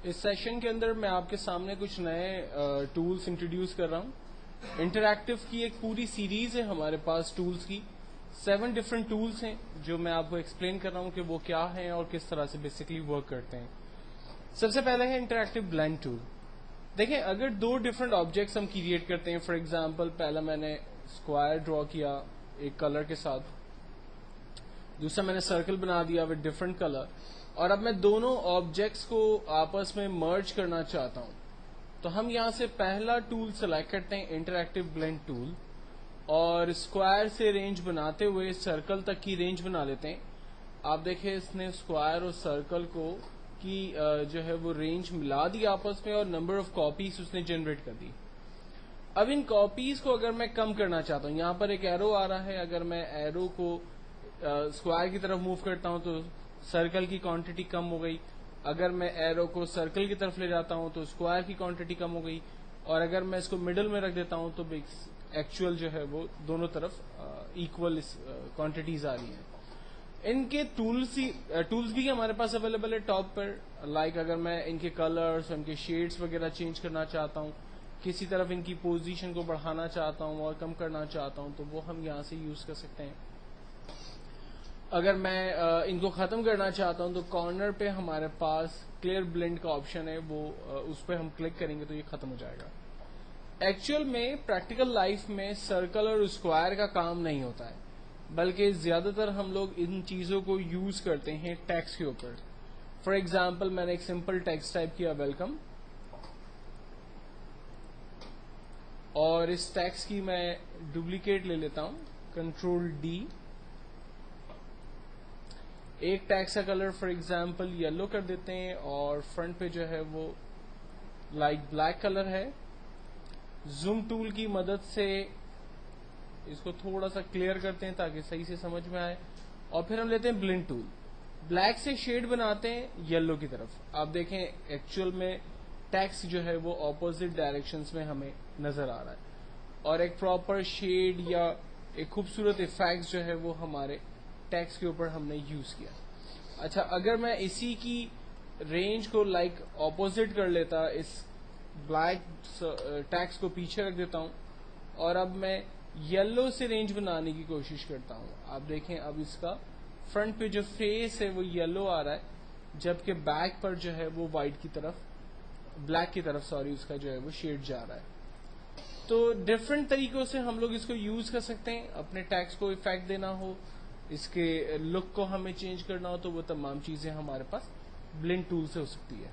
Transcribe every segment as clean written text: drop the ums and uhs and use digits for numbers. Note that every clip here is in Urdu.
اس سیشن کے اندر میں آپ کے سامنے کچھ نئے ٹولز انٹروڈیوس کر رہا ہوں. انٹریکٹیو کی ایک پوری سیریز ہے ہمارے پاس ٹولز کی. 7 ڈفرینٹ ٹولز ہیں جو میں آپ کو ایکسپلین کر رہا ہوں کہ وہ کیا ہیں اور کس طرح سے بیسکلی ورک کرتے ہیں. سب سے پہلے ہے انٹریکٹیو بلینڈ ٹول. دیکھیں اگر 2 ڈفرینٹ آبجیکٹس ہم کریٹ کرتے ہیں، فار ایگزامپل پہلا میں نے اسکوائر ڈرا کیا ایک کلر کے ساتھ، دوسرا میں نے سرکل بنا دیا ود ڈفرینٹ کلر، اور اب میں دونوں آبجیکٹس کو آپس میں مرج کرنا چاہتا ہوں، تو ہم یہاں سے پہلا ٹول سلیکٹ کرتے ہیں انٹریکٹیو بلینڈ ٹول، اور اسکوائر سے رینج بناتے ہوئے سرکل تک کی رینج بنا لیتے ہیں. آپ دیکھیں اس نے اسکوائر اور سرکل کو کی جو ہے وہ رینج ملا دی آپس میں، اور نمبر آف کاپیز اس نے جنریٹ کر دی. اب ان کاپیز کو اگر میں کم کرنا چاہتا ہوں، یہاں پر ایک ایرو آ رہا ہے، اگر میں ایرو کو اسکوائر کی طرف موو کرتا ہوں تو سرکل کی کوانٹٹی کم ہو گئی، اگر میں ایرو کو سرکل کی طرف لے جاتا ہوں تو اسکوائر کی کوانٹٹی کم ہو گئی، اور اگر میں اس کو مڈل میں رکھ دیتا ہوں تو ایکچوئل جو ہے وہ دونوں طرف ایکول کوانٹٹیز آ رہی ہیں. ان کے ٹولز بھی ہمارے پاس اویلیبل ہے ٹاپ پر. لائک اگر میں ان کے کلرز، ان کے شیڈز وغیرہ چینج کرنا چاہتا ہوں، کسی طرف ان کی پوزیشن کو بڑھانا چاہتا ہوں اور کم کرنا چاہتا ہوں، تو وہ ہم یہاں سے یوز کر سکتے ہیں. اگر میں ان کو ختم کرنا چاہتا ہوں تو کارنر پہ ہمارے پاس کلیئر بلینڈ کا آپشن ہے، وہ اس پہ ہم کلک کریں گے تو یہ ختم ہو جائے گا. ایکچوئل میں پریکٹیکل لائف میں سرکل اور اسکوائر کا کام نہیں ہوتا ہے، بلکہ زیادہ تر ہم لوگ ان چیزوں کو یوز کرتے ہیں ٹیکسٹ کے اوپر. فار ایگزامپل میں نے ایک سمپل ٹیکسٹ ٹائپ کیا ویلکم، اور اس ٹیکسٹ کی میں ڈپلیکیٹ لے لیتا ہوں کنٹرول ڈی. ایک ٹیکسٹ کا کلر فار ایگزامپل یلو کر دیتے ہیں، اور فرنٹ پہ جو ہے وہ لائک بلیک کلر ہے. زوم ٹول کی مدد سے اس کو تھوڑا سا کلیئر کرتے ہیں تاکہ صحیح سے سمجھ میں آئے، اور پھر ہم لیتے ہیں بلینڈ ٹول. بلیک سے شیڈ بناتے ہیں یلو کی طرف. آپ دیکھیں ایکچوئل میں ٹیکسٹ جو ہے وہ اپوزٹ ڈائریکشنز میں ہمیں نظر آ رہا ہے، اور ایک پراپر شیڈ یا ایک خوبصورت افیکٹ جو ہے وہ ہمارے ٹیکسٹ کے اوپر ہم نے یوز کیا. اچھا اگر میں اسی کی رینج کو لائک اپوزٹ کر لیتا، اس بلیک ٹیکسٹ کو پیچھے رکھ دیتا ہوں، اور اب میں یلو سے رینج بنانے کی کوشش کرتا ہوں. آپ دیکھیں اب اس کا فرنٹ پہ جو فیس ہے وہ یلو آ رہا ہے، جبکہ بیک پر جو ہے وہ وائٹ کی طرف، بلیک کی طرف سوری، اس کا جو ہے وہ شیڈ جا رہا ہے. تو ڈفرینٹ طریقوں سے ہم لوگ اس کو یوز کر سکتے ہیں. اپنے ٹیکسٹ کو افیکٹ دینا ہو، اس کے لک کو ہمیں چینج کرنا ہو، تو وہ تمام چیزیں ہمارے پاس بلینڈ ٹول سے ہو سکتی ہے.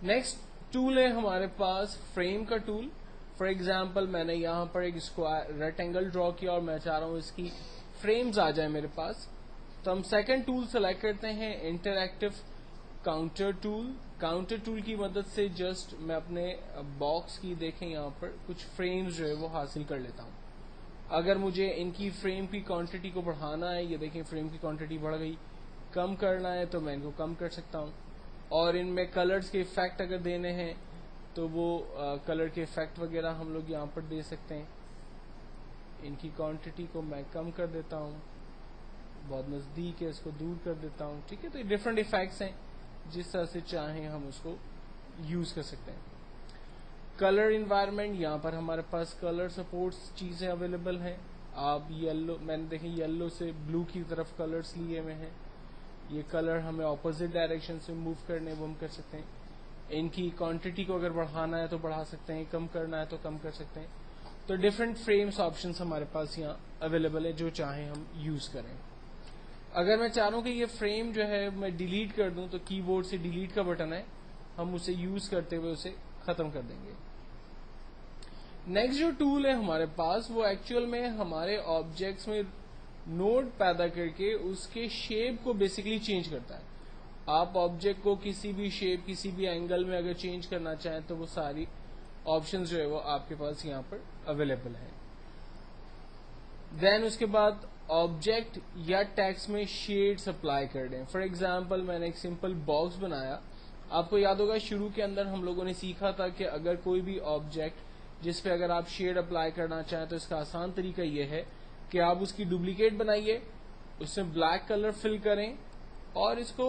نیکسٹ ٹول ہے ہمارے پاس فریم کا ٹول. فار ایگزامپل میں نے یہاں پر ایک اسکوائر ریکٹینگل ڈرا کیا اور میں چاہ رہا ہوں اس کی فریمز آ جائیں میرے پاس، تو ہم سیکنڈ ٹول سلیکٹ کرتے ہیں interactive counter tool. Counter tool کی مدد سے جسٹ میں اپنے باکس کی دیکھیں یہاں پر کچھ فریمز جو ہے وہ حاصل کر لیتا ہوں. اگر مجھے ان کی فریم کی کوانٹٹی کو بڑھانا ہے، یہ دیکھیں فریم کی کوانٹٹی بڑھ گئی، کم کرنا ہے تو میں ان کو کم کر سکتا ہوں. اور ان میں کلرز کے افیکٹ اگر دینے ہیں تو وہ کلر کے افیکٹ وغیرہ ہم لوگ یہاں پر دے سکتے ہیں. ان کی کوانٹٹی کو میں کم کر دیتا ہوں، بہت نزدیک ہے اس کو دور کر دیتا ہوں. ٹھیک ہے، تو یہ ڈفرینٹ افیکٹس ہیں، جس طرح سے چاہیں ہم اس کو یوز کر سکتے ہیں. کلر انوائرمنٹ، یہاں پر ہمارے پاس کلر سپورٹس چیزیں اویلیبل ہیں. آپ یلو، میں نے دیکھیں یلو سے بلو کی طرف کلرز لیے ہوئے ہیں. یہ کلر ہمیں اپوزٹ ڈائریکشن سے موو کرنے وہ ہم کر سکتے ہیں. ان کی کوانٹٹی کو اگر بڑھانا ہے تو بڑھا سکتے ہیں، کم کرنا ہے تو کم کر سکتے ہیں. تو ڈفرینٹ فریمز آپشنس ہمارے پاس یہاں اویلیبل ہے، جو چاہیں ہم یوز کریں. اگر میں چاہ رہا ہوں کہ یہ فریم جو ہے میں ڈیلیٹ کر دوں، تو کی بورڈ سے ڈیلیٹ کا بٹن ہے، ہم اسے یوز کرتے ہوئے اسے ختم کر دیں گے. نیکسٹ جو ٹول ہے ہمارے پاس وہ ایکچوئل میں ہمارے آبجیکٹس میں نوڈ پیدا کر کے اس کے شیپ کو بیسکلی چینج کرتا ہے. آپ آبجیکٹ کو کسی بھی شیپ، کسی بھی اینگل میں اگر چینج کرنا چاہیں تو وہ ساری آپشنز جو ہے وہ آپ کے پاس یہاں پر اویلیبل ہیں. دین اس کے بعد آبجیکٹ یا ٹیکسٹ میں شیڈز اپلائی کر دیں. فار ایگزامپل میں نے ایک سمپل باکس بنایا. آپ کو یاد ہوگا شروع کے اندر ہم لوگوں نے سیکھا تھا کہ اگر کوئی بھی آبجیکٹ جس پہ اگر آپ شیڈ اپلائی کرنا چاہیں تو اس کا آسان طریقہ یہ ہے کہ آپ اس کی ڈپلیکیٹ بنائیے، اس میں بلیک کلر فل کریں اور اس کو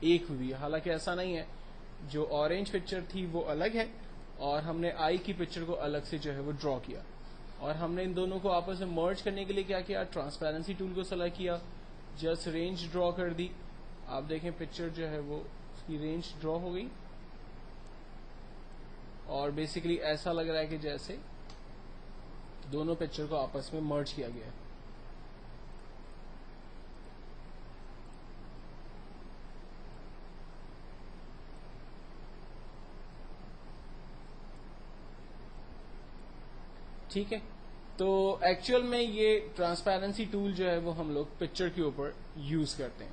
ایک ہوئی ہے. حالانکہ ایسا نہیں ہے, جو اورینج پکچر تھی وہ الگ ہے اور ہم نے آئی کی پکچر کو الگ سے جو ہے وہ ڈرا کیا, اور ہم نے ان دونوں کو آپس میں مرج کرنے کے لیے کیا کیا, ٹرانسپیرنسی ٹول کو سلیکٹ کیا, جسٹ رینج ڈرا کر دی. آپ دیکھیں پکچر جو ہے وہ اس کی رینج ڈرا ہو گئی, اور بیسیکلی ایسا لگ رہا ہے کہ جیسے دونوں پکچر کو آپس میں مرج کیا گیا ہے. ٹھیک ہے, تو ایکچوئل میں یہ ٹرانسپیرنسی ٹول جو ہے وہ ہم لوگ پکچر کے اوپر یوز کرتے ہیں.